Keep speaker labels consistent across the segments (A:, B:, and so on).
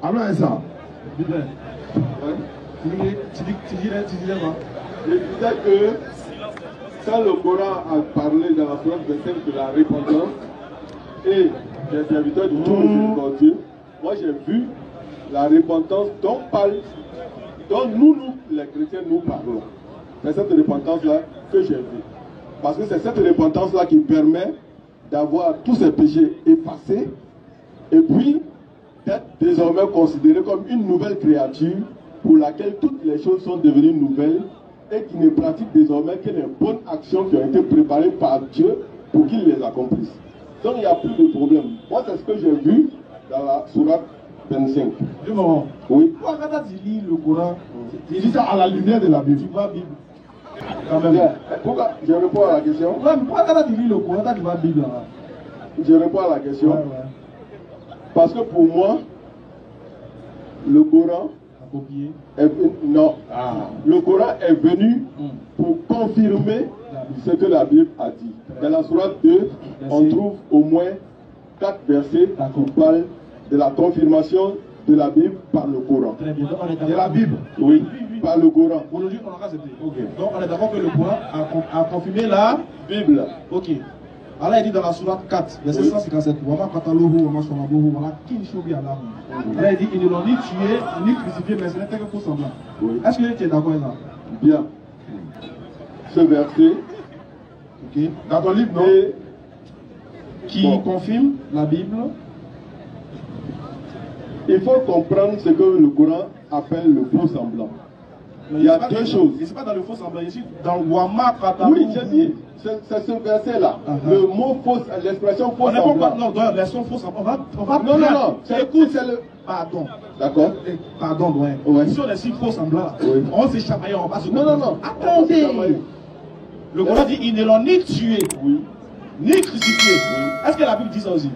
A: Alors, ça.
B: Tu disais quoi?
C: Je disais que quand le Coran a parlé dans la sourate 25 de la repentance et des serviteurs du Dieu miséricordieux, moi j'ai vu la repentance dont nous, les chrétiens, nous parlons. C'est cette repentance-là que j'ai vue. Parce que c'est cette repentance-là qui permet d'avoir tous ces péchés effacés et puis d'être désormais considéré comme une nouvelle créature pour laquelle toutes les choses sont devenues nouvelles et qui ne pratique désormais que les bonnes actions qui ont été préparées par Dieu pour qu'il les accomplisse. Donc il n'y a plus de problème. Moi, c'est ce que j'ai vu dans la sourate 25.
B: Du moment.
C: Oui.
B: Pourquoi quand tu lis le Coran,
A: Il dit ça à la lumière de la Bible.
B: tu vois Bible? Quand même.
C: Bien. Pourquoi je réponds à la question?
B: Ouais, mais pourquoi quand tu lis le Coran, tu vois Bible là?
C: Je réponds à la question.
B: Ouais, ouais.
C: Parce que pour moi, le Coran
B: À copier.
C: non. Le Coran est venu pour confirmer ce que la Bible a dit. Dans la sourate 2, on trouve au moins 4 versets qui parlent de la confirmation de la Bible par le Coran.
B: Très bien. Donc on est d'accord.
A: De la Bible.
C: Oui, par le Coran.
B: Aujourd'hui, on a accepté. Ok. Donc on est d'accord que le Coran a confirmé la
C: Bible.
B: Ok. Allah il dit dans la sourate 4, verset 157, Wama kataluhu, wama sharabuhu, wala kinshubi Allah. Allah il dit, ils ne l'ont ni tué, ni crucifié, mais ce n'était que faux semblant.
C: Oui.
B: Est-ce que tu es d'accord avec ça?
C: Bien. Ce verset,
B: Ok.
A: Dans ton livre, non?
B: Qui confirme la Bible.
C: Il faut comprendre ce que le Coran appelle le faux semblant. Il y a deux choses.
B: Et c'est pas dans le faux semblant, ici, dans Wama kataluhu.
C: Oui, j'ai dit, c'est ce verset-là. Le mot faux, l'expression faux
B: On n'est
C: semblant.
B: pas, non, les sons faux semblant. On va
C: Non.
B: Écoute,
C: c'est le.
B: Pardon.
C: D'accord.
B: Pardon, ouais.
C: Ouais.
B: Si on est si faux semblant,
C: Oui.
B: on s'est chamaillé, on va se.
C: Non.
B: Attendez. Le Coran dit, ils ne l'ont ni tué,
C: Oui.
B: ni crucifié. Est-ce que la Bible dit ça aussi?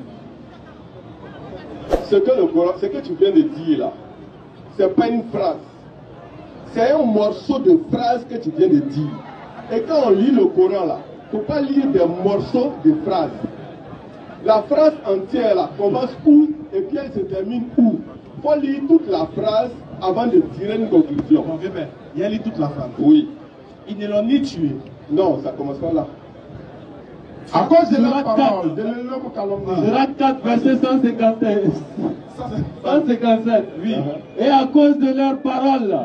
C: Ce que le Coran, ce que tu viens de dire là, c'est pas une phrase. C'est un morceau de phrase que tu viens de dire. Et quand on lit le Coran là, il ne faut pas lire des morceaux de phrases. La phrase entière là commence où et puis elle se termine où. Il faut lire toute la phrase avant de tirer une conclusion.
B: Mon vieux père, il a lu toute la phrase.
C: Oui.
B: Ils ne l'ont ni tué.
C: Non, ça commence pas là.
A: À cause de leur parole, de leur calomnie.
D: Surat 4, verset 157. 157.
B: Oui.
D: Et à cause de leurs paroles,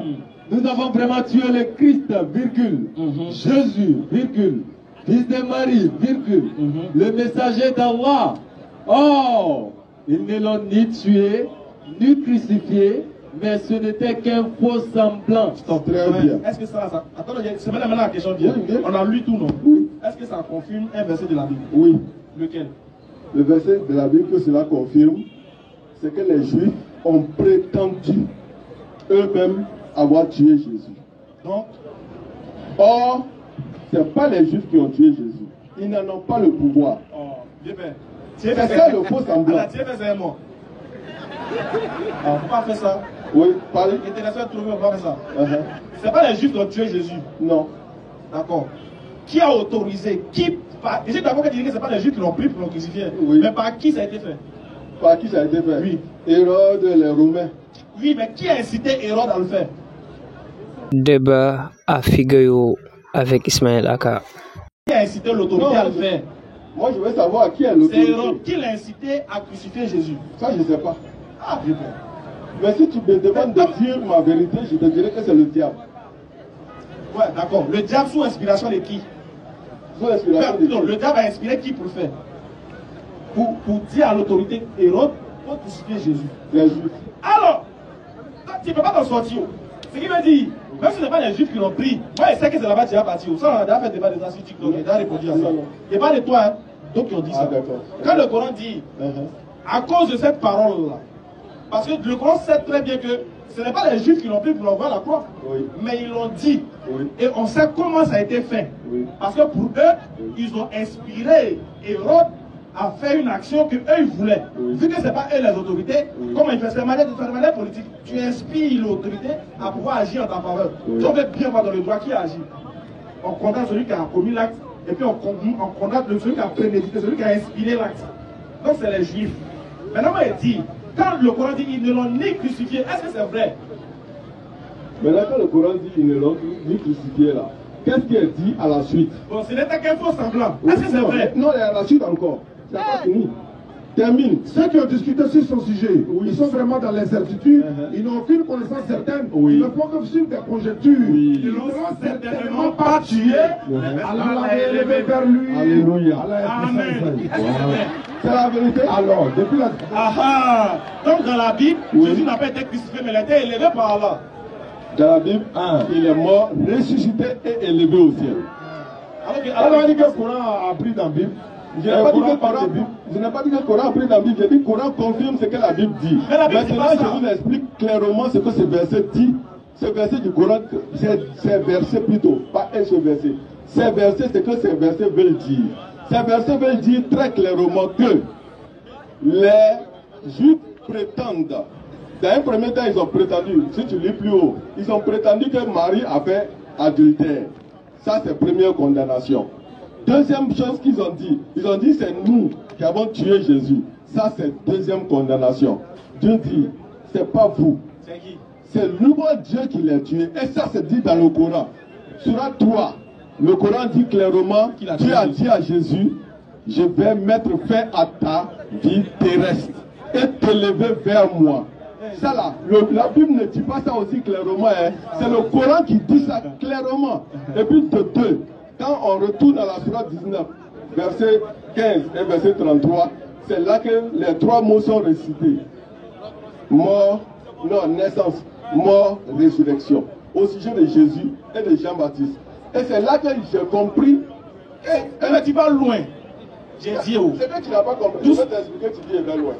D: nous avons vraiment tué le Christ, virgule. Jésus, virgule. Fils de Marie, virgule. Le messager d'Allah. Oh, ils ne l'ont ni tué, ni crucifié, mais ce n'était qu'un faux semblant.
B: Stop.
C: Très bien.
B: Est-ce que ça. Attends, c'est maintenant la question vient.
C: Oui.
B: On a lu tout, non?
C: Oui.
B: Est-ce que ça confirme un verset de la Bible?
C: Oui.
B: Lequel?
C: Le verset de la Bible que cela confirme, c'est que les Juifs ont prétendu eux-mêmes avoir tué Jésus.
B: Donc,
C: Or, ce n'est pas les Juifs qui ont tué Jésus. Ils n'en ont pas le pouvoir.
B: vieux père.
C: C'est ça le faux semblant.
B: Tu es fait un mot. On ne peut pas faire ça.
C: Oui, parlez.
B: Intéressant de trouver, on va faire ça.
C: Uh-huh.
B: Ce n'est pas les Juifs qui ont tué Jésus.
C: Non.
B: D'accord. Qui a autorisé? Déjà d'abord que tu dis que ce n'est pas les Juifs qui l'ont pris pour le crucifier.
C: Oui.
B: Mais par qui ça a été fait?
C: Par qui ça a été fait?
B: Oui.
C: Hérode, les Romains.
B: Oui, mais qui a incité Hérode à le faire?
E: Débat à Figayo avec Ismaël Aka.
B: Qui a incité l'autorité à le faire?
C: Moi, je veux savoir qui est
B: C'est
C: l'autorité.
B: Hérode. Qui l'a incité à crucifier Jésus?
C: Ça, je ne sais pas.
B: Ah, vieux père.
C: Mais si tu me demandes de dire ma vérité, je te dirais que c'est le diable.
B: Ouais, d'accord. Le diable sous inspiration de qui?
C: Sous l'inspiration de
B: Non,
C: Dieu.
B: le diable a inspiré qui pour le faire? Pour dire à l'autorité Hérode, pour crucifier Jésus.
C: Les Juifs.
B: Alors, tu ne peux pas t'en sortir. Ce qui veut dire, même si ce n'est pas les Juifs qui l'ont pris, moi je sais que c'est là-bas que tu vas partir. Ça, on a déjà fait débat des gens sur TikTok, il a déjà répondu à ça. Il n'y a pas de toi, hein, donc qui ont dit ça.
C: d'accord.
B: Quand le Coran dit, à cause de cette parole-là, parce que le Coran sait très bien que ce n'est pas les Juifs qui l'ont pris pour l'envoyer à la croix,
C: Oui.
B: mais ils l'ont dit.
C: Oui.
B: Et on sait comment ça a été fait.
C: Oui.
B: Parce que pour eux, ils ont inspiré Hérode à faire une action qu'eux ils voulaient.
C: Oui.
B: Vu que ce n'est pas eux les autorités,
C: Oui.
B: comme ils font cette manière politique, tu inspires l'autorité à pouvoir agir en ta faveur.
C: Oui.
B: Si on veut bien voir dans le droit qui agit, on condamne celui qui a commis l'acte, et puis on condamne celui qui a prémédité, celui qui a inspiré l'acte. Donc c'est les Juifs. Maintenant, moi, il dit, quand le Coran dit ils ne l'ont ni crucifié, est-ce que c'est vrai?
C: Maintenant, quand le Coran dit ils ne l'ont ni crucifié là, qu'est-ce qui est dit à la suite?
B: Bon, ce n'était qu'un faux semblant. Est-ce que c'est vrai?
C: Non, il y a la suite encore. C'est pas fini. Termine.
A: Ceux qui ont discuté sur son sujet, ils sont vraiment dans l'incertitude, ils n'ont aucune connaissance certaine, ils ne font que suivre des conjectures.
B: Ils ne l'ont certainement pas tué.
A: Allah l'a élevé vers lui.
C: Alléluia.
B: Amen. Est-ce que c'est vrai?
C: C'est la vérité.
A: Alors, depuis la...
B: Donc dans la Bible, Jésus n'a pas été crucifié, mais il a été élevé par Allah.
C: Dans la Bible, il est mort, ressuscité et élevé au ciel.
A: Alors, on dit que le Coran a pris dans la Bible.
C: Je n'ai pas dit que le Coran a pris dans la Bible, j'ai dit que le Coran confirme ce que la Bible dit.
B: Mais la Bible,
C: maintenant, je vous explique clairement ce que ce verset dit. Ce verset du Coran, c'est verset plutôt, pas un seul verset. Ces versets, c'est que ces versets veulent dire. Ces versets veulent dire très clairement que les Juifs prétendent, dans un premier temps, ils ont prétendu, si tu lis plus haut, ils ont prétendu que Marie a fait adultère. Ça, c'est première condamnation. Deuxième chose qu'ils ont dit c'est nous qui avons tué Jésus. Ça, c'est deuxième condamnation. Dieu dit, c'est pas vous.
B: C'est qui?
C: C'est le bon Dieu qui l'a tué. Et ça, c'est dit dans le Coran. Surat 3, le Coran dit clairement, Dieu a dit à Jésus, je vais mettre fin à ta vie terrestre et t'élever vers moi. Ça là, la Bible ne dit pas ça aussi clairement. Hein. C'est le Coran qui dit ça clairement. Et puis de deux, quand on retourne à la Sourate 19, verset 15 et verset 33, c'est là que les trois mots sont récités. Mort, non, naissance, mort, résurrection. Au sujet de Jésus et de Jean-Baptiste. Et c'est là que j'ai compris.
B: Mais tu vas loin. J'ai dit où?
C: C'est que tu n'as pas compris. Je vais t'expliquer, tu dis, il va loin.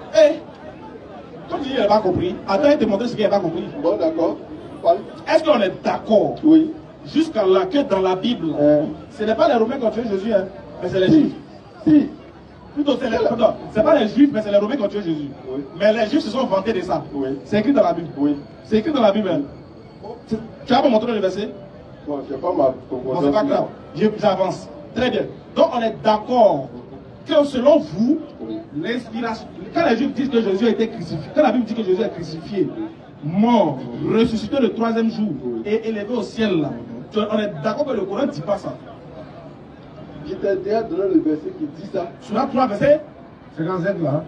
B: Quand tu dis qu'il n'a pas compris, attends, il te montrer ce qu'il n'a pas compris.
C: Bon, d'accord.
B: Est-ce qu'on est d'accord?
C: Oui.
B: Jusqu'à là que dans la Bible, ce n'est pas les Romains qui ont tué Jésus, hein, mais c'est les Juifs.
C: Si.
B: Plutôt, c'est pas les Juifs, mais c'est les Romains qui ont tué Jésus.
C: Oui.
B: Mais les Juifs se sont vantés de ça.
C: Oui.
B: C'est écrit dans la Bible.
C: Oui.
B: C'est écrit dans la Bible. Tu vas pas montrer le verset?
C: Bon, je n'ai pas ma
B: Bon, c'est pas grave. J'avance. Très bien. Donc, on est d'accord que selon vous, l'inspiration. Quand les Juifs disent que Jésus a été crucifié, quand la Bible dit que Jésus est crucifié, mort, ressuscité le troisième jour et élevé au ciel, là, on est d'accord que le Coran ne dit pas ça.
C: Je t'ai déjà donné le verset qui dit ça.
B: Sur la 3 verset
A: 57 là.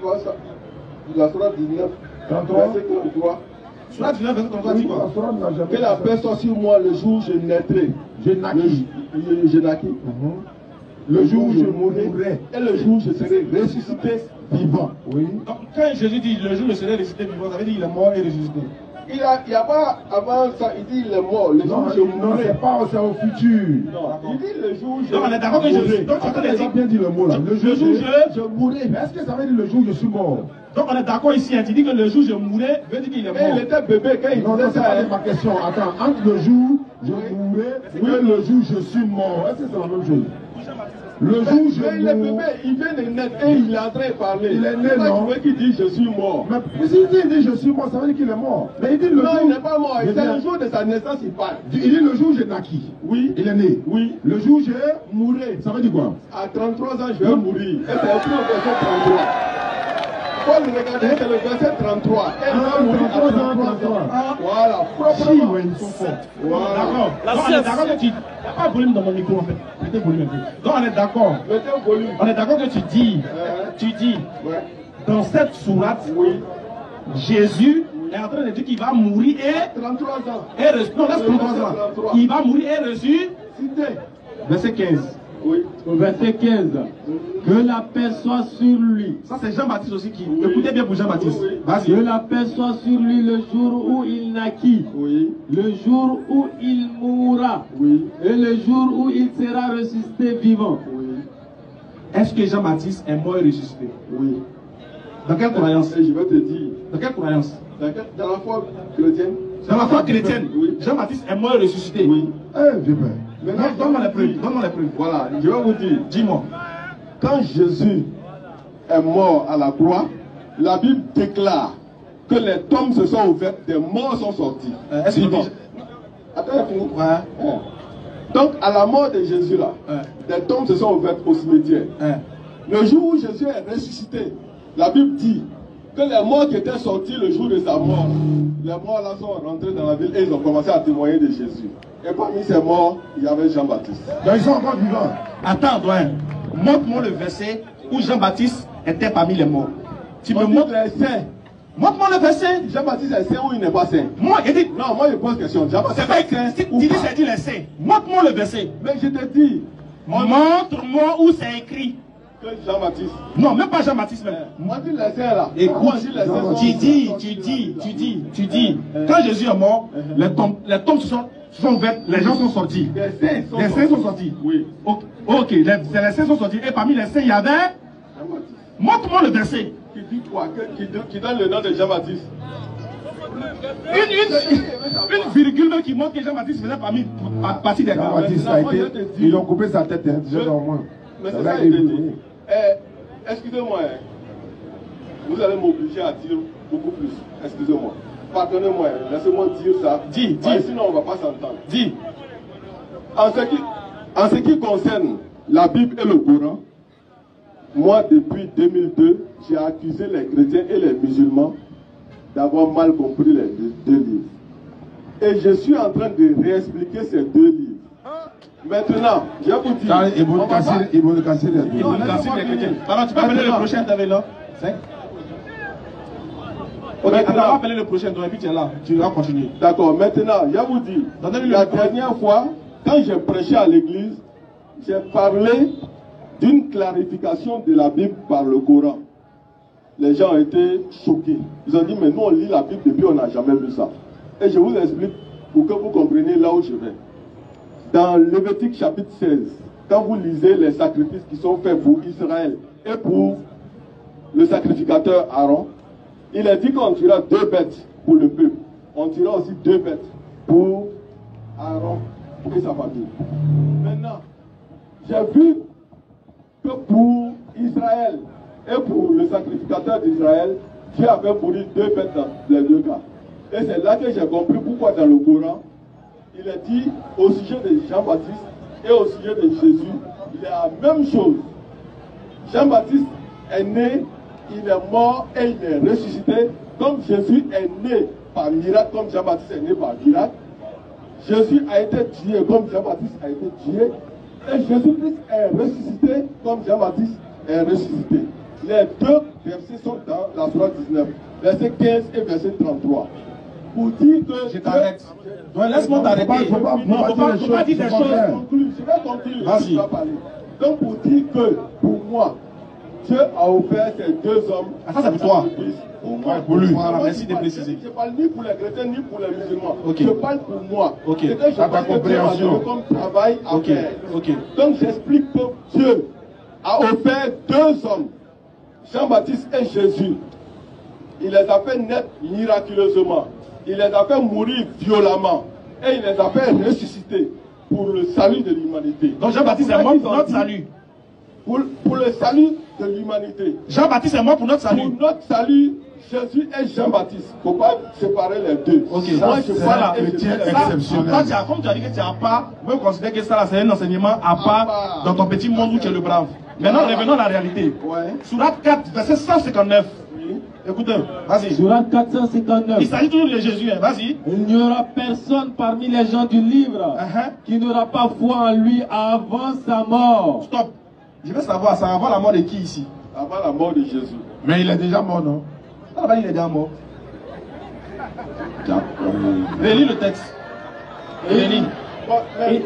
C: Quoi ça? La Sourate 19,
A: 33.
C: verset 33.
B: Sur la 19 verset 33 dit quoi?
C: Que la paix soit sur moi le jour où je naîtrai.
A: Je naquis.
C: Je naquis.
A: Le jour où je mourrai.
C: Et le jour où je serai ressuscité vivant.
A: Oui.
B: Donc, quand Jésus dit le jour où je serai ressuscité vivant, ça veut dire qu'il est mort et ressuscité.
C: Il n'y a pas avant ça, il dit il est mort. Le jour où je mourrai.
A: C'est pas, c'est au futur.
C: Non, il dit le jour où je
B: Donc, on est d'accord que Jésus. Donc,
A: Attends, il a bien dit le mot là. Le jour où je mourrai. Mais est-ce que ça veut dire le jour où je suis mort?
B: Donc, on est d'accord ici. Hein, tu dis que le jour où je mourrai veut dire qu'il est mort.
C: Et il était bébé quand il
A: Non,
C: disait
A: c'est
C: ça.
A: pas ma question. Attends, entre le jour où je mourrai et le jour où je suis mort, est-ce que c'est la même chose? Le jour où je
C: il est bébé, il vient de naître et il est en train de parler.
A: Il est né, non?
C: Tu veux qu'il dit je suis mort.
A: Mais s'il dit je suis mort, ça veut dire qu'il est mort. Mais il dit le
C: Non,
A: jour.
C: il n'est pas mort. C'est le jour de sa naissance, il parle.
A: Il dit le jour où j'ai naquis.
C: Oui.
A: Il est né.
C: Oui.
A: Le jour où j'ai mourrai. Ça veut dire quoi?
C: À 33 ans, je vais mourir. Et c'est écrit au verset 33. Paul, regardez, c'est le verset 33. Et il va mourir à 33 ans. Voilà. Proprement.
A: Ils sont forts.
C: Voilà.
B: D'accord. Donc, on est d'accord que tu. Il n'y a pas de volume dans mon micro en fait. Mettez le volume un peu. Donc, on est d'accord.
C: Mettez au volume.
B: On est d'accord que tu dis.
C: Ouais.
B: Dans cette sourate,
C: Oui.
B: Jésus est en train de dire qu'il va mourir et.
C: 33 ans.
B: Non, laisse 33 ans. Il va mourir et ressusciter. Verset 15.
C: Oui.
D: Au verset 15, que la paix soit sur lui.
B: Ça, c'est Jean-Baptiste aussi qui. Écoutez bien pour Jean-Baptiste.
C: Oui.
B: Vas-y.
D: Que la paix soit sur lui le jour où il naquit,
C: Oui.
D: le jour où il mourra,
C: Oui.
D: et le jour où il sera ressuscité vivant.
C: Oui.
B: Est-ce que Jean-Baptiste est mort et ressuscité?
C: Oui.
B: Dans quelle croyance?
C: Et je vais te dire.
B: Dans quelle croyance?
C: Dans la foi chrétienne.
B: Dans la foi chrétienne.
C: Oui.
B: Viens-Baptiste est mort et ressuscité.
C: Oui.
A: Vieux père.
C: Maintenant,
B: Donne-moi les preuves. Donne-moi les preuves.
C: Voilà, je vais vous dire.
B: Dis-moi.
C: Quand Jésus est mort à la croix, la Bible déclare que les tombes se sont ouvertes, des morts sont sortis.
B: Est-ce que
C: Vivants. Attends, fini.
B: Ouais.
C: Donc, à la mort de Jésus, là, des tombes se sont ouvertes au cimetière. Le jour où Jésus est ressuscité, la Bible dit que les morts qui étaient sortis le jour de sa mort, les morts là sont rentrés dans la ville et ils ont commencé à témoigner de Jésus. Et parmi ces morts, il y avait Jean-Baptiste.
A: Donc ils sont encore vivants.
B: Attends, doyen. Montre-moi le verset où Jean-Baptiste était parmi les morts. Tu me montres
C: les saints.
B: Montre-moi le verset.
C: Jean-Baptiste est saint ou il n'est pas saint?
B: Moi, il dit.
C: Non, moi je pose question. Jean-Baptiste
B: C'est vrai, tu dis c'est dit les saints. Montre-moi le verset.
C: Mais je te dis.
B: Montre-moi où c'est écrit.
C: Que Jean-Baptiste.
B: Non, même pas Jean-Baptiste même.
C: Moi je dis les saints là.
B: Écoute, tu dis. Quand Jésus est mort, les tombes se sont ouvertes, les gens sont sortis.
C: Les saints
B: sont sortis.
C: Oui.
B: Ok, les saints sont sortis. Et parmi les saints, il y avait. Montre-moi le verset.
C: Qui dit quoi? Qui donne le nom de Jean-Baptiste?
B: Une virgule qui montre que Jean-Baptiste faisait partie des
A: Jean-Baptiste a été. Ils ont coupé sa tête, déjà au moins.
C: Mais c'est ça que je dis. Excusez-moi, vous allez m'obliger à dire beaucoup plus. Excusez-moi. Pardonnez-moi, laissez-moi dire ça.
B: Dis.
C: Sinon, on ne va pas s'entendre.
B: Dis.
C: En ce qui concerne la Bible et le Coran, moi, depuis 2002, j'ai accusé les chrétiens et les musulmans d'avoir mal compris les deux livres. Et je suis en train de réexpliquer ces deux livres. Maintenant, je vais vous dire.
A: Ils vont le casser les deux.
B: Ils vont casser les chrétiens. Alors, tu peux appeler le prochain, tu avais là. Ok, alors on va appeler le prochain, et puis tu es là. Tu vas continuer.
C: D'accord, maintenant, je vous dis. La dernière fois, quand j'ai prêché à l'église, j'ai parlé d'une clarification de la Bible par le Coran. Les gens ont été choqués. Ils ont dit, mais nous on lit la Bible depuis on n'a jamais vu ça. Et je vous explique pour que vous compreniez là où je vais. Dans Lévitique chapitre 16, quand vous lisez les sacrifices qui sont faits pour Israël et pour le sacrificateur Aaron, il est dit qu'on tuera 2 bêtes pour le peuple. On tuera aussi 2 bêtes pour Aaron et sa famille. Maintenant, j'ai vu que pour Israël et pour le sacrificateur d'Israël, Dieu avait mouru 2 bêtes dans les 2 cas. Et c'est là que j'ai compris pourquoi dans le Coran, il est dit au sujet de Jean-Baptiste et au sujet de Jésus, il est la même chose. Jean-Baptiste est né, il est mort et il est ressuscité. Comme Jésus est né par miracle, comme Jean-Baptiste est né par miracle, Jésus a été tué comme Jean-Baptiste a été tué. Et Jésus-Christ est ressuscité comme Jean-Baptiste est ressuscité. Les 2 versets sont dans la Sourate 19, verset 15 et verset 33. Pour dire que...
B: Je t'arrête. Laisse-moi t'arrêter.
A: Il ne faut pas dire des choses.
C: Je vais conclure. Je vais parler. Donc pour dire que, pour moi, Dieu a offert ces 2 hommes.
B: Ça c'est pour toi.
C: Pour moi.
B: Pour lui. Voilà, merci de préciser.
C: Je ne parle ni pour les chrétiens ni pour les musulmans.
B: Okay.
C: Je parle pour moi.
B: Ok.
C: C'est que je parle de Dieu comme travail à faire.
B: Ok.
C: Donc j'explique que Dieu a offert 2 hommes, Jean-Baptiste et Jésus. Il les a fait naître miraculeusement. Il les a fait mourir violemment. Et il les a fait ressusciter pour le salut de l'humanité.
B: Donc Jean-Baptiste est mort pour notre salut.
C: Pour le salut de l'humanité.
B: Jean-Baptiste est mort pour notre salut.
C: Pour notre salut, Jésus et Jean-Baptiste. Il ne faut pas séparer les deux.
B: Ok,
C: moi
B: ça,
C: je parle
A: exceptionnel.
B: Comme tu as dit que tu n'as pas, même considérer que ça c'est un enseignement à part dans ton petit monde où tu es le brave. Maintenant, revenons à la réalité.
C: Ouais.
B: Sourate 4, verset 159.
C: Oui.
B: Écoutez, vas-y.
D: Sourate 459.
B: Il s'agit toujours de Jésus, hein. Vas-y.
D: Il n'y aura personne parmi les gens du livre qui n'aura pas foi en lui avant sa mort.
B: Stop. Je veux savoir, ça avant la mort de qui ici?
C: Avant la mort de Jésus.
A: Mais il est déjà mort, non?
B: Là-bas, il est déjà mort. Relis le texte. Relis.
C: Bon, mais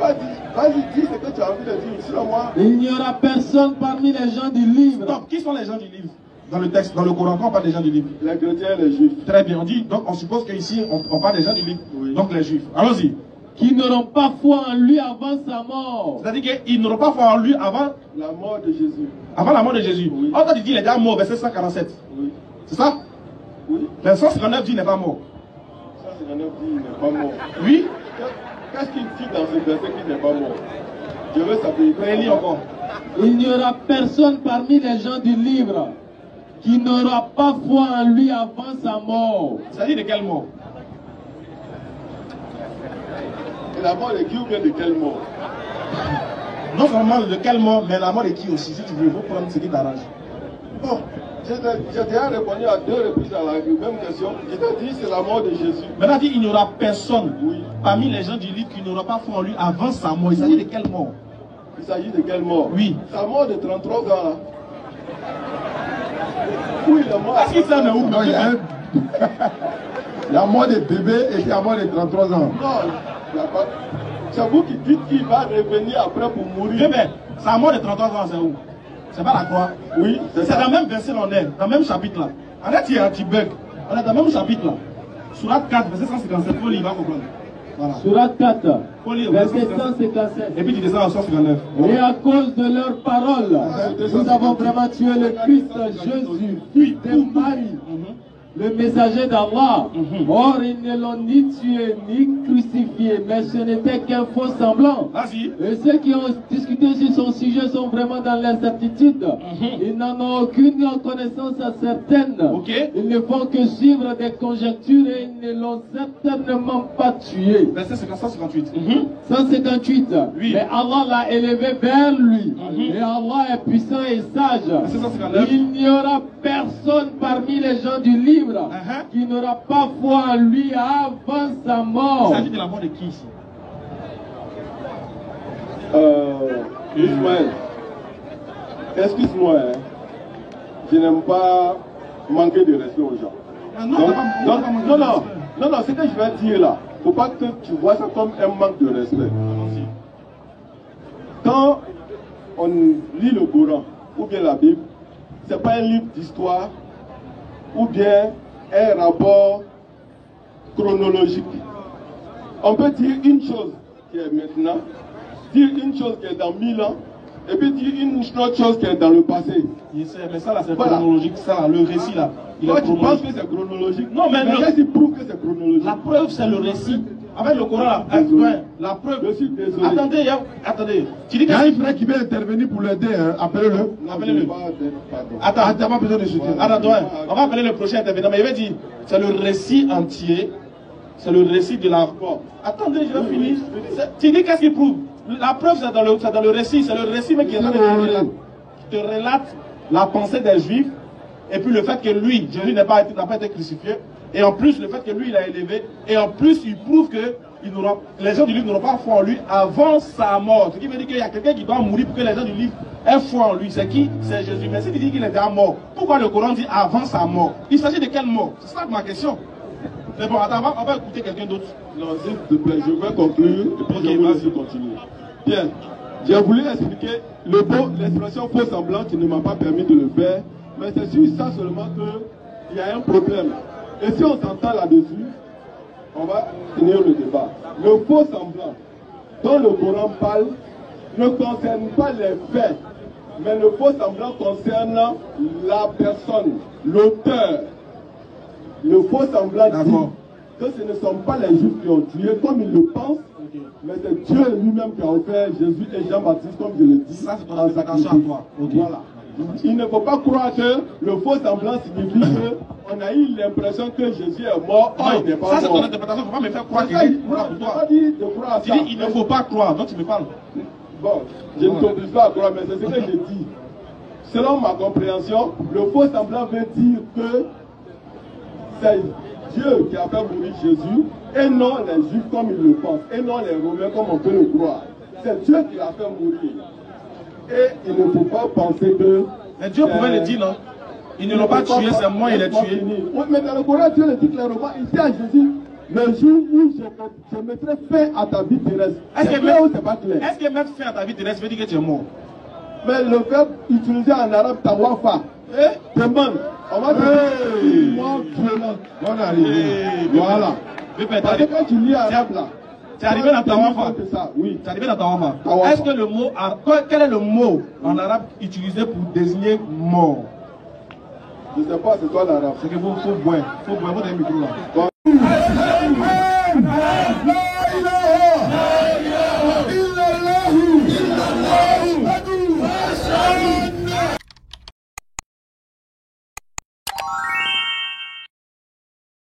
C: vas-y, dis ce que tu as envie de dire. Sinon, moi.
D: Il n'y aura personne parmi les gens du livre.
B: Stop. Qui sont les gens du livre? Dans le texte, dans le Coran, quand on parle des gens du livre?
C: Les chrétiens et les juifs.
B: Très bien, on dit, donc on suppose qu'ici, on parle des gens du livre.
C: Oui.
B: Donc les juifs. Allons-y.
D: Qui n'auront pas foi en lui avant sa mort.
B: C'est-à-dire qu'ils n'auront pas foi en lui avant
C: La mort de Jésus.
B: Avant la mort de Jésus.
C: Oui.
B: En fait, il dit il est déjà mort, verset 147.
C: Oui.
B: C'est ça?
C: Oui.
B: Le 159 dit il n'est pas mort.
C: 159 dit il n'est pas mort.
B: Oui.
C: Qu'est-ce qu'il dit dans ce verset qu'il n'est pas mort? Je veux savoir.
B: Relis encore.
D: Il n'y aura personne parmi les gens du livre qui n'aura pas foi en lui avant sa mort.
B: Ça dit de quelle mort?
C: Et la mort de qui ou bien de quelle mort?
B: Non seulement de quelle mort, mais la mort de qui aussi, si tu veux, il faut prendre ce qui t'arrange. Bon,
C: J'ai déjà répondu à 2 reprises à la même question. Je t'ai dit c'est la mort de Jésus.
B: Maintenant, il n'y aura personne
C: Oui.
B: parmi les gens du livre qui n'aura pas foi en lui avant sa mort. Il s'agit de quelle mort?
C: Il s'agit de quelle mort?
B: Oui.
C: Sa mort de 33 ans là. Oui, la mort.
B: Est-ce qu'il s'en est où?
A: Non, il y a un... La mort des bébés et la mort de 33 ans.
C: Non, il n'y a pas. C'est vous qui dites qu'il va revenir après pour mourir.
B: Bébé, sa mort de 33 ans, c'est où? C'est pas la croix?
C: Oui,
B: C'est dans le même verset, on est, dans le même chapitre là. En fait, il y a un petit bug. On est dans le même chapitre là. Surat 4, verset 157, faut lire, il va comprendre. Voilà.
D: Surat 4,
B: Faut lire,
D: verset 157.
B: Et puis tu descends en 159.
D: Et à cause de leurs paroles, nous avons vraiment tué le Christ Jésus, fils de Marie, le messager d'Allah. Or, ils ne l'ont ni tué ni crucifié, mais ce n'était qu'un faux semblant.
B: Vas-y.
D: Et ceux qui ont discuté sur son sujet sont vraiment dans l'incertitude. Ils n'en ont aucune connaissance certaine.
B: Ok.
D: Ils ne font que suivre des conjectures et ils ne l'ont certainement pas tué.
B: Verset 158.
D: 158.
B: Oui.
D: Mais Allah l'a élevé vers lui. Et Allah est puissant et sage.
B: Verset 159.
D: Il n'y aura personne parmi les gens du livre qui n'aura pas foi en lui avant sa
B: Il
D: mort.
B: s'agit de la mort de qui ici?
C: Ismaël, excuse-moi, hein. Je n'aime pas manquer de respect aux gens.
B: Non,
C: Donc,
B: t'as pas-
C: non, ce que je vais dire là, il ne faut pas que tu vois ça comme un manque de respect. Quand on lit le Coran ou bien la Bible, ce n'est pas un livre d'histoire ou bien un rapport chronologique. On peut dire une chose qui est maintenant, dire une chose qui est dans 1000 ans, et puis dire une autre chose qui est dans le passé.
B: Mais ça là, c'est
C: Voilà.
B: chronologique. Ça là, le récit là, il
C: Toi,
B: est
C: tu penses
B: chronologique.
C: que c'est chronologique?
B: Non, mais
C: qu'est-ce qui prouve que c'est chronologique?
B: La preuve, c'est le récit. Avec le Coran là,
C: Désolé.
B: la preuve.
C: Je suis désolé.
B: Attendez, attendez. Tu dis
A: Il y a
B: que
A: un frère qui veut intervenir pour l'aider, hein. Appelez-le.
C: Non,
B: appelez-le.
C: je n'ai pas de- pardon.
B: Attends,
A: Ah, t'as pas besoin de soutien.
B: attends, on va appeler le prochain intervenant. Mais il va dire, c'est le récit entier. C'est le récit de la. Attendez, je vais finir. Tu dis qu'est-ce qu'il prouve? La preuve, c'est dans le récit. C'est le récit mais qui est en train de te relate la pensée des Juifs. Et puis le fait que lui, Jésus n'a pas été crucifié. Et en plus, le fait que lui, il a élevé. Et en plus, il prouve que les gens du livre n'auront pas foi en lui avant sa mort. Ce qui veut dire qu'il y a quelqu'un qui doit mourir pour que les gens du livre aient foi en lui. C'est qui? C'est Jésus. Mais s'il dit qu'il est déjà mort, pourquoi le Coran dit avant sa mort? Il s'agit de quelle mort? C'est ça ma question. Mais bon, attends, on va écouter quelqu'un d'autre.
C: Non, s'il te plaît, je vais conclure et puis
B: Ok,
C: je vais
B: vas-y.
C: laisser continuer. Bien, j'ai voulu expliquer l'expression faux semblant qui ne m'a pas permis de le faire, mais c'est sur ça seulement qu'il y a un problème. Et si on s'entend là-dessus, on va finir le débat. Le faux semblant dont le Coran parle ne concerne pas les faits, mais le faux semblant concerne la personne, l'auteur. Le faux semblant dit
B: D'accord.
C: que ce ne sont pas les Juifs qui ont tué comme ils le pensent, mais c'est Dieu lui-même qui a offert Jésus et Jean-Baptiste, comme je le dis.
B: Ça, c'est ton
C: en
B: interprétation
C: sacrifice.
B: à toi. Ok.
C: Voilà. Il ne faut pas croire que le faux semblant signifie qu'on a eu l'impression que Jésus est mort. Or, il n'est pas
B: Ça, c'est ton
C: mort.
B: interprétation. Il ne faut pas me faire croire
C: C'est
B: que
C: ça,
B: Jésus
C: il
B: est mort pour
C: ne faut
B: toi.
C: pas dire de croire à
B: Tu
C: ça.
B: dis il ne faut pas croire, donc tu me parles.
C: Bon, je ne t'oblige pas à croire, mais c'est ce que je dis. Selon ma compréhension, le faux semblant veut dire que c'est Dieu qui a fait mourir Jésus et non les Juifs comme ils le pensent, et non les Romains comme on peut le croire. C'est Dieu qui l'a fait mourir. Et il ne faut pas penser que...
B: Mais Dieu pouvait le dire, non? Ils ne l'ont pas tué, c'est moi, il est tué.
C: Oui, mais dans le Coran, Dieu le dit clairement, il dit à Jésus, le jour où je mettrai fin à ta vie terrestre.
B: Est-ce
C: C'est
B: que
C: clair ou c'est pas clair?
B: Est-ce que mettre fin à ta vie terrestre veut dire que tu es mort?
C: Mais le verbe utilisé en arabe, tawafa, demande. On va dire mort violente.
A: On est arrivé.
C: Voilà. Parce que quand tu lis arabe là,
B: Tu es arrivé dans Tawafa.
C: c'est ça, oui.
B: Tu es arrivé dans Tawafa.
C: Tawafa.
B: Est-ce que le mot, quel est le mot en arabe utilisé pour désigner mort?
C: Je ne sais pas, c'est toi l'arabe.
B: C'est que faut boire. Faut boire, faut donner le micro là.
C: Bon.